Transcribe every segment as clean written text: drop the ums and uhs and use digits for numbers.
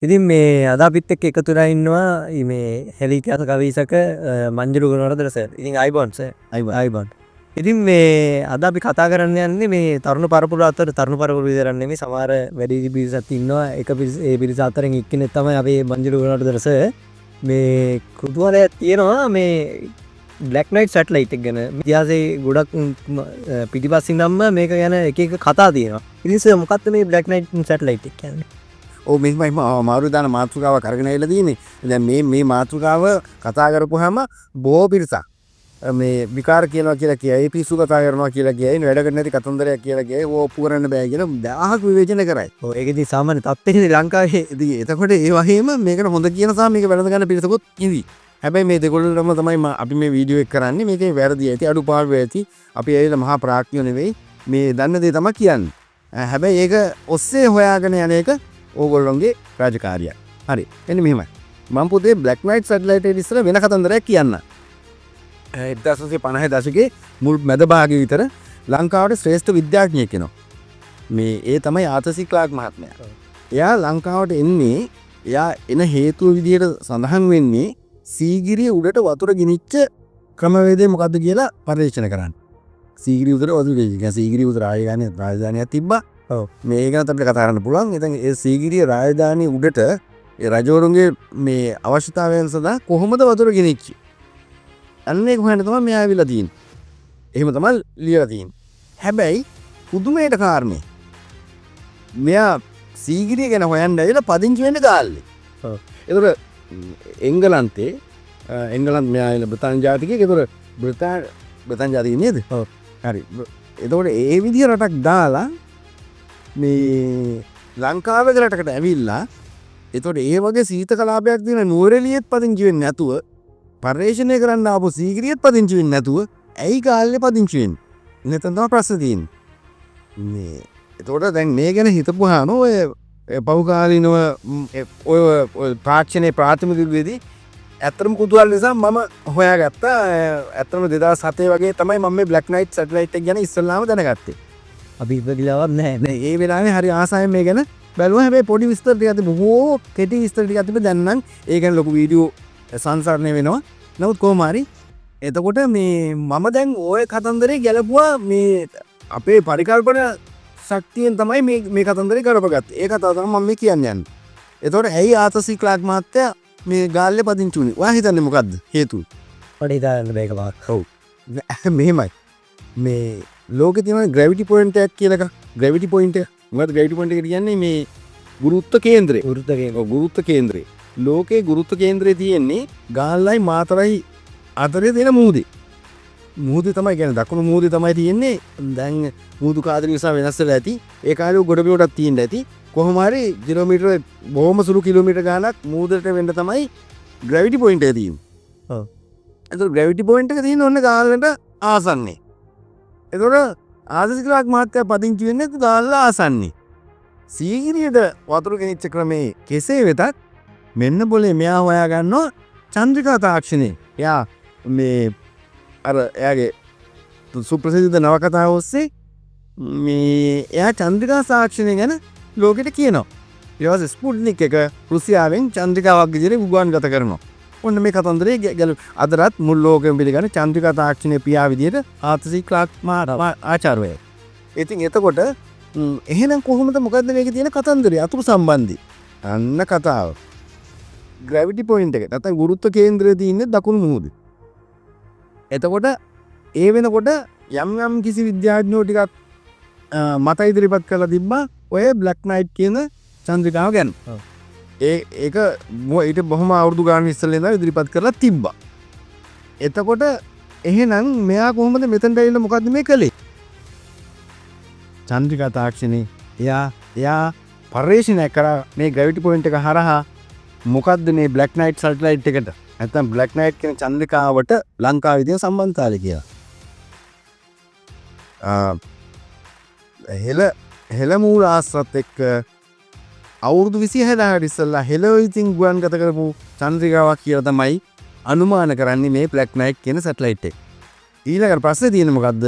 ඉතින් මේ අද අපිත් එක්ක එකතු වෙලා ඉන්නවා මේ හෙලි ඉතිහාස ගවේෂක මංජුරු ගුණවර්ධන සර්. ඉතින් අයිබෝන් සර්. අයිබෝන්. ඉතින් මේ අද අපි කතා කරන්න යන්නේ මේ තරුණ පරපුර අතර තරුණ පරපුර විතරක් නෙමෙයි සමහර වැඩිහිටි පිරිසක් ඉන්නවා. ඒ පිරිස අතරින් එක්කෙනෙක් තමයි අපේ මංජුරු ගුණවර්ධන සර්. මේ කුතුහලයක් තියෙනවා මේ බ්ලැක් නයිට් සැටලයිට් එක ගැන. ඉතිහාසයේ ගොඩක් පිටිපස්සින් නම් මේක ගැන එක එක කතා තියෙනවා. ඉතින් සර් මොකක්ද මේ බ්ලැක් නයිට් සැටලයිට් එක කියන්නේ? මෙම මාරුදාන මාතෘකාව කරගෙන එල දීනේ. දැන් මේ මාතෘකාව කතා කරපුවාම බොහෝ පිරිසක් මේ විකාර කියනවා කියලා කියයි, පිස්සු කතා කරනවා කියලා කියයි, වැඩකට නැති කතන්දරයක් කියලා කියයි, ඕප්පු කරන්න බෑ කියලා දහහක් විවේචන කරයි. ඔව් ඒක ඉතින් සාමාන්‍ය තත්ත්වයේ ලංකාවේ ඉතින් එතකොට ඒ වගේම මේකට හොඳ කියන සහ මේක වැරද්ද ගන්න පිරිසකුත් ඉඳි. හැබැයි මේ දෙකොල්ලම තමයි අපි මේ වීඩියෝ එක කරන්නේ. මේකේ වැරදි ඇති, අඩුපාඩු ඇති. අපි ඇවිල්ලා මහා ප්‍රාඥයෝ නෙවෙයි. මේ දන්න දේ තමයි කියන්නේ. හැබැයි ඒක ඔස්සේ හොයාගෙන යන එක ඕගොල්ලොන්ගේ රාජකාරියක්. හරි. එන්න මෙහෙමයි. මම පුතේ බ්ලැක් නයිට් සැටලයිට් එක ඉස්සර වෙන කතන්දරයක් කියන්න. 1950 දශකයේ මුල් මැද භාගයේ විතර ලංකාවට ශ්‍රේෂ්ඨ විද්‍යාඥයෙක් කෙනෙක්. මේ ඒ තමයි ආතසි ක්ලාක් මහත්මයා. එයා ලංකාවට එන්නේ එයා එන හේතුව විදිහට සඳහන් වෙන්නේ සීගිරිය උඩට වතුර ගිනිච්ච ක්‍රමවේදය මොකද්ද කියලා පරීක්ෂණ කරන්න. සීගිරිය උඩට වතුර ගිනිච්ච. සීගිරිය උඩ රාජධානියක් තිබ්බා. මේක අපිට කතා කරන්න පුළුවන්. ඉතින් ඒ සීගිරිය රාජධානිය උඩට ඒ රජවරුන්ගේ මේ අවශ්‍යතාවයන් සඳහා කොහොමද වතුර ගෙනිච්චි? අන්න ඒක හොයන්න තමයි මෙයා ආවිලා තියෙන්නේ. එහෙම තමයි ලියලා තියෙන්නේ. හැබැයි පුදුමයට කාරණේ මෙයා සීගිරිය ගැන හොයන්න ඇවිල්ලා පදිංචි වෙන්න ගාල්ලේ. ඒතර එංගලන්තේ මෙයා ඉන්න බ්‍රිතාන්‍ය ජාතිකයෙක්. ඒතර බ්‍රිතාන්‍ය ජාතිකයෙක් නේද? ඔව්. හරි. ඒතකොට ඒ විදිහ රටක් දාලා මේ ලංකාවේ රටකට ඇවිල්ලා එතකොට ඒ වගේ සීත කලාපයක් තියෙන නුවරඑළියෙත් පදිංචි වෙන්නේ නැතුව පර්යේෂණය කරන්න ආපු සීගිරියෙත් පදිංචි වෙන්නේ නැතුව ඇයි ගාල්ලේ පදිංචි වෙන්නේ? නැත්නම් තමයි ප්‍රශ්න තියෙන්නේ. මේ එතකොට දැන් මේ ගැන හිතපුවාම ඔය පෞකාලීනව ඔය තාක්ෂණයේ ප්‍රාථමික විද්‍යාවේදී ඇත්තටම කුතුහල නිසා මම හොයාගත්තා. ඇත්තටම 2007 වගේ තමයි මම මේ බ්ලැක් නයිට් සැටලයිට් එක ගැන ඉස්සෙල්ලාම දැනගත්තේ. අපි ඉපදිලාවත් නැහැ. ඒ වෙලාවේ හරි ආසාවෙන් මේ ගැන බැලුවා. හැබැයි පොඩි විස්තර ටිකක් තිබ්බ. බොහෝ කෙටි විස්තර ටිකක් තිබ්බ. දැන් නම් ඒ ගැන ලොකු වීඩියෝ සංසරණය වෙනවා. නමුත් කොහොම හරි එතකොට මේ මම දැන් ওই කතන්දරේ ගැලපුවා. මේ අපේ පරිකල්පන ශක්තියෙන් තමයි මේ කතන්දරේ කරපගත්තේ. ඒ කතාව තමයි මම මේ කියන්නේ යන්නේ. එතකොට ඇයි ආතසි ක්ලාක් මහත්තයා මේ ගාල්ලේ පදිංචි වුණේ? ඔයා හිතන්නේ මොකද්ද හේතුව? මට හිතන්න බෑ කපාක්. ඔව්. මෙහෙමයි. මේ ලෝකෙ තියෙන ග්‍රැවිටි පොයින්ට් එකක් කියලා එකක්. ග්‍රැවිටි පොයින්ට් එක. මොකද ග්‍රැවිටි පොයින්ට් එක කියන්නේ මේ ගුරුත්ව කේන්ද්‍රය. ගුරුත්ව කේන්ද්‍රය. ලෝකේ ගුරුත්ව කේන්ද්‍රය තියෙන්නේ ගාල්ලයි මාතරයි අතරේ තියෙන මූදේ. මූදේ තමයි කියන්නේ දකුණු මූදේ තමයි තියෙන්නේ. දැන් මූදු කාදරි නිසා වෙනස් වෙලා ඇති. ඒ කාලේ ගොඩබිමටක් තියෙන්න ඇති. කොහොම හරි කිලෝමීටර බොහොම සුළු කිලෝමීටර ගාණක් මූදට වෙන්න තමයි ග්‍රැවිටි පොයින්ට් එක තියෙන්නේ. ඔව්. ඒතකොට ග්‍රැවිටි පොයින්ට් එක තියෙන්නේ ඔන්න ගාල්ලට ආසන්නේ. එතකොට ආතසි ක්ලාක් මහත්තයා පදිංචි වෙන්නේ ගාල්ලා ආසන්නේ. සීගිරියට වතුර ගෙනිච්ච ක්‍රමේ කෙසේ වෙතත් මෙන්න બોලේ මෙයා හොයා ගන්නවා චන්ද්‍රිකා තාක්ෂණය. එයා මේ අර එයාගේ සුප්‍රසිද්ධ නවකතාව ඔස්සේ මේ එයා චන්ද්‍රිකා තාක්ෂණය ගැන ලෝකෙට කියනවා. ඊට පස්සේ ස්පුට්නික් එක රුසියාවෙන් චන්ද්‍රිකාවක් විදිහට උගන්වගත කරනවා. ඔන්න මේ කතන්දරේ අදටත් මුල් ලෝකෙම පිළිගන්න චන්ද්‍රිකා තාක්ෂණයේ පියා විදිහට ආතසි ක්ලාක් ආචාර්යවරයෙක්. ඉතින් එතකොට එහෙනම් කොහොමද මොකද්ද මේකේ තියෙන කතන්දරය අතුරු සම්බන්ධي? අන්න කතාව. ග්‍රැවිටි පොයින්ට් එක නැත්නම් ගුරුත්ව කේන්ද්‍රය තියෙන්නේ දකුණු මුහුදේ. එතකොට ඒ වෙනකොට යම් කිසි විද්‍යාඥයෝ ටිකක් මත ඉදිරිපත් කරලා තිබ්බා ඔය බ්ලැක් නයිට් කියන චන්ද්‍රිකාව ගැන. ඒක ඊට බොහොම අවුරුදු ගානක් ඉස්සෙල්ලා ඉඳලා ඉදිරිපත් කරලා තිබ්බා. එතකොට එහෙනම් මෙයා කොහොමද මෙතනට ඇවිල්ලා මොකද්ද මේ කළේ? චන්ද්‍රිකා තාක්ෂණේ එයා පර්යේෂණයක් කරා මේ ග්‍රැවිටි පොයින්ට් එක හරහා මොකද්ද මේ බ්ලැක් නයිට් සැටලයිට් එකට නැත්නම් බ්ලැක් නයිට් කියන චන්ද්‍රිකාවට ලංකාවේ තියෙන සම්බන්ධතාවය කියලා. හෙළ මූල ආශ්‍රත් එක්ක අවුරුදු 26කට ඉස්සෙල්ලා හෙළොයිසින් ගුවන්ගත කරපු චන්ද්‍රිකාවක් කියලා තමයි අනුමාන කරන්නේ මේ බ්ලැක් නයිට් කියන සැටලයිට් එක. ඊළඟට ප්‍රශ්නේ තියෙන්නේ මොකද්ද?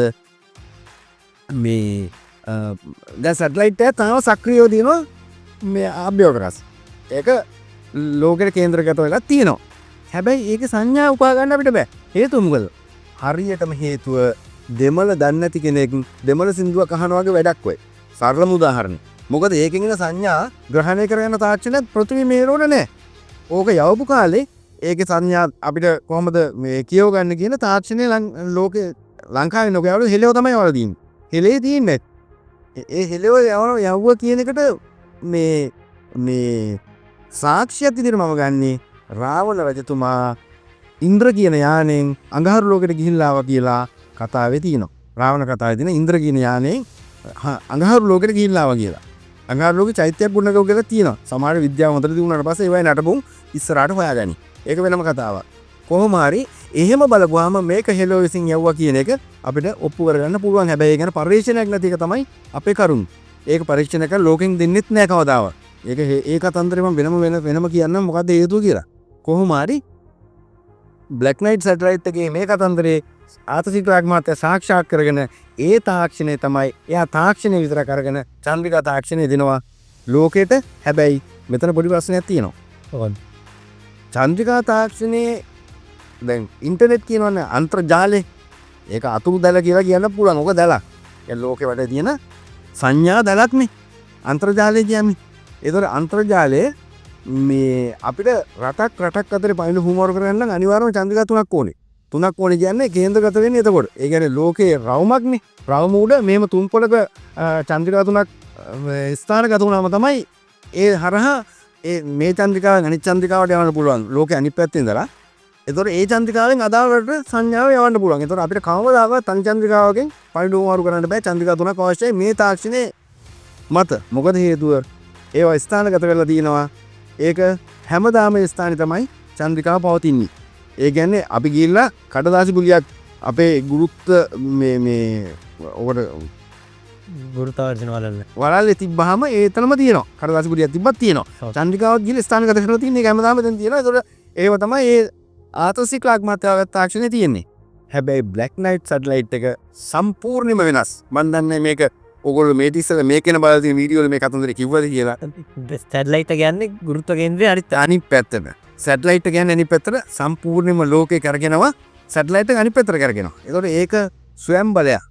මේ දැන් සැටලයිට් එක තාම සක්‍රියව තියෙනවා මේ අභ්‍යවකාශ. ඒක ලෝකෙට කේන්ද්‍රගත වෙලා තියෙනවා. හැබැයි ඒක සංඥා උපා ගන්න අපිට බෑ. හේතුව මොකද? හරියටම හේතුව දෙමළ දන්නේ නැති කෙනෙක් දෙමළ සින්දුවක් අහනවා වගේ වැඩක් වෙයි. සරලම උදාහරණ. මොකද ඒකෙන් එන සංඥා ග්‍රහණය කරගෙන තාක්ෂණයත් පෘථිවි මේරෝණ නැහැ. ඕක යවපු කාලේ ඒකේ සංඥා අපිට කොහොමද මේ කියව ගන්න කියන තාක්ෂණය ලෝකේ ලංකාවේ නොගෑවල හෙලෙව තමයි වල දින්නේ. හෙලේ තින්නේ. ඒ හෙලෙව යවුව කියන එකට මේ සාක්ෂියක් විදිහට මම ගන්නේ රාවණ රජතුමා ඉන්ද්‍ර කියන යානෙන් අඟහරු ලෝකෙට ගිහිල්ලා ආවා කියලා කතාවේ තියෙනවා. රාවණ කතාවේ තියෙන ඉන්ද්‍ර කියන යානෙන් අඟහරු ලෝකෙට ගිහිල්ලා ආවා කියලා. අඟහරු ලෝකේ චෛත්‍යයක් ගුණකව කියලා තියෙනවා. සමහර විද්‍යාව හොඳට දිනුනාට පස්සේ ඒවයි නටබුන් ඉස්සරහට හොයාගනි. ඒක වෙනම කතාවක්. කොහොම හරි එහෙම බලපුවාම මේක හෙලෝ විසින් යවුවා කියන එක අපිට ඔප්පු කරගන්න පුළුවන්. හැබැයි ඒ ගැන පරිශ්‍රණයක් නැති එක තමයි අපේ කරුණ. ඒක පරීක්ෂණ කරලා ලෝකෙන් දෙන්නෙත් නෑ කවදාවත්. ඒ කතන්දරේ මම වෙනම කියන්නම් මොකද්ද හේතුව කියලා. කොහොම හරි බ්ලැක් නයිට් සැටලයිට් එකේ මේ කතන්දරේ ආතසිකරාග් මහත්තයා සාක්ෂාත් කරගෙන ඒ තාක්ෂණය තමයි එයා තාක්ෂණය විතර කරගෙන චන්ද්‍රිකා තාක්ෂණය දෙනවා ලෝකෙට. හැබැයි මෙතන පොඩි ප්‍රශ්නයක් තියෙනවා. චන්ද්‍රිකා තාක්ෂණයේ දැන් ඉන්ටර්නෙට් කියනවනේ අන්තර්ජාලය. ඒක අතුරු දැල කියලා කියන්න පුළුවන්. ඔක දැලක්. ඒ ලෝකෙ වටේ තියෙන සංඥා දැලක්නේ අන්තර්ජාලය කියන්නේ. ඒතර අන්තර්ජාලය මේ අපිට රටක් අතර පයින් හුමෝර කරගන්න අනිවාර්යයෙන්ම චන්ද්‍රිකා තුනක් ඕනේ. තුනක් ඕනේ කියන්නේ කේන්ද්‍රගත වෙන්නේ එතකොට. ඒ කියන්නේ ලෝකේ රවුමක්නේ. රවුම උඩ මේම තුන් පොලක චන්ද්‍රිකා තුනක් ස්ථානගත වුණාම තමයි ඒ හරහා මේ චන්ද්‍රිකාවෙන් අනිත් චන්ද්‍රිකාවට යවන්න පුළුවන්. ලෝකේ අනිත් පැත්තේ ඉඳලා. ඒතකොට ඒ චන්ද්‍රිකාවෙන් අදාළට සංඥාව යවන්න පුළුවන්. ඒතකොට අපිට කවමදාකවත් තනි චන්ද්‍රිකාවකින් පයින් හුමෝර කරන්න බෑ. චන්ද්‍රිකා තුනක් අවශ්‍යයි මේ තාක්ෂණයේ මත. මොකද හේතුව ඒවා ස්ථානගත වෙලා තියෙනවා. ඒක හැමදාම ස්ථානයේ තමයි චන්ද්‍රිකාව පවතින්නේ. ඒ කියන්නේ අපි ගිහිල්ලා කඩදාසි ගුලියක් අපේ ගුරුත්ව මේ ඔකට ගුරුත්වාකර්ෂණ වලල්ලේ තිබ්බහම ඒතනම තියෙනවා. කඩදාසි ගුලියක් තිබ්බත් තියෙනවා. චන්ද්‍රිකාවත් ගිහිල්ලා ස්ථානගත කරලා තියෙන එක හැමදාම දැන් තියෙනවා. ඒතකොට ඒව තමයි ඒ ආතසිකලාග් මතයාගත් තාක්ෂණය තියෙන්නේ. හැබැයි බ්ලැක් නයිට් සැටලයිට් එක සම්පූර්ණයෙන්ම වෙනස්. මම දන්නේ මේක ඔගොල්ලෝ මේ තිස්සල මේකෙන බලලා තියෙන වීඩියෝ වල මේ කතන්දරේ කිව්වද කියලා. සැටලයිට් කියන්නේ ගුරුත්ව කේන්ද්‍රය අනිත් පැත්තට. සැටලයිට් කියන්නේ අනිත් පැත්තට සම්පූර්ණයෙන්ම ලෝකේ කරගෙනවා. සැටලයිට් එක අනිත් පැත්තට කරගෙනවා. ඒතකොට ඒක ස්වයං බලයක්.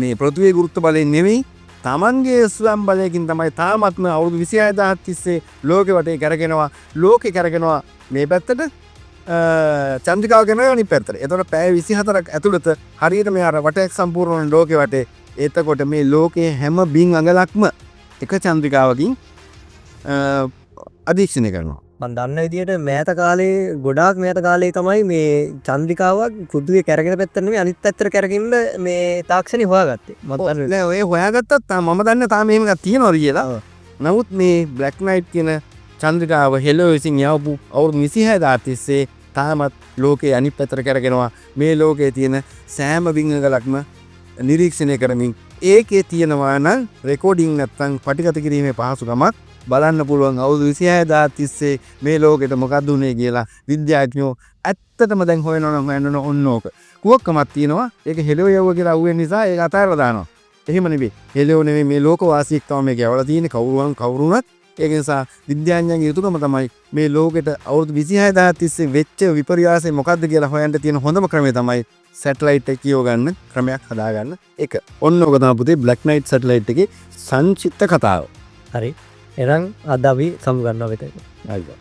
මේ පෘථිවියේ ගුරුත්ව බලයෙන් නෙවෙයි තමන්ගේ ස්වයං බලයකින් තමයි තාමත්ම අවුරුදු 26000ක් තිස්සේ ලෝකෙ වටේ කරගෙනවා. ලෝකේ කරගෙනවා මේ පැත්තට චන්ද්‍රිකාව කරනවා අනිත් පැත්තට. ඒතකොට පැය 24ක් ඇතුළත හරියට මේ අර වටයක් සම්පූර්ණ ලෝකෙ වටේ එතකොට මේ ලෝකයේ හැම බින් අඟලක්ම එක චන්ද්‍රිකාවකින් අධීක්ෂණය කරනවා. මම දන්න විදිහට මෑත කාලේ ගොඩාක් මෑත කාලේ තමයි මේ චන්ද්‍රිකාවක් පෘථිවිය කැරගෙන පැත්තට නෙමෙයි අනිත් පැත්තට කැරගෙන මේ තාක්ෂණي හොයාගත්තේ. මම දන්නේ නෑ ඔය හොයාගත්තත් මම දන්නේ තාම මේක තියෙනවද කියලා. නමුත් මේ බ්ලැක් නයිට් කියන චන්ද්‍රිකාව හෙලෝ විසින් යවපු අවුරුදු 26000 තිස්සේ තාමත් ලෝකයේ අනිත් පැත්තට කැරගෙනවා. මේ ලෝකයේ තියෙන සෑම බින් අඟලක්ම නිරීක්ෂණය කරමින් ඒකේ තියෙනවා නම් රෙකෝඩින් නැත්තම් පටිගත කිරීමේ පහසුකමක් බලන්න පුළුවන්. අවුරුදු 26000 තිස්සේ මේ ලෝකෙට මොකක්ද උනේ කියලා විද්‍යාඥයෝ ඇත්තටම දැන් හොයන ඔන්න ඕක. කුවක්කමක් තියෙනවා. ඒක හෙලෝ යවුව කියලා අහුවෙන නිසා ඒක අතාරලා දානවා. එහෙම නෙවෙයි. හෙලෝ නෙවෙයි මේ ලෝක වාසියෙක් තමයි මේක යවලා තියෙන්නේ කවුරුණත්. ඒක නිසා විද්‍යාඥයන්ගේ යුතුයකම තමයි මේ ලෝකෙට අවුරුදු 26000 තිස්සේ වෙච්ච විපර්යාසය මොකක්ද කියලා හොයන්න තියෙන හොඳම ක්‍රමය තමයි සැටලයිට් එක කියව ගන්න ක්‍රමයක් හදාගන්න එක. ඔන්න ඔක තමයි පුතේ බ්ලැක් නයිට් සැටලයිට් එකේ සංක්ෂිප්ත කතාව. හරි. එහෙනම් අද අපි සමු ගන්නවා විතරයි. හරි.